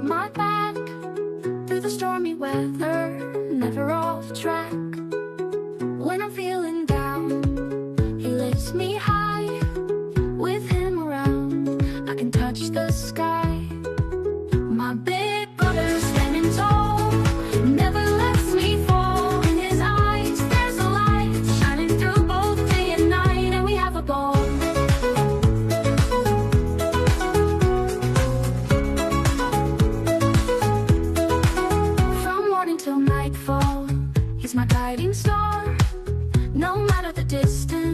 my back through the stormy weather, never off track. When I'm feeling down, he lifts me high. With him around, I can touch the sky. My big brother standing tall, never lets me fall. In his eyes there's a light shining through both day and night, and we have a ball. From morning till nightfall, he's my guiding star. No matter the distance,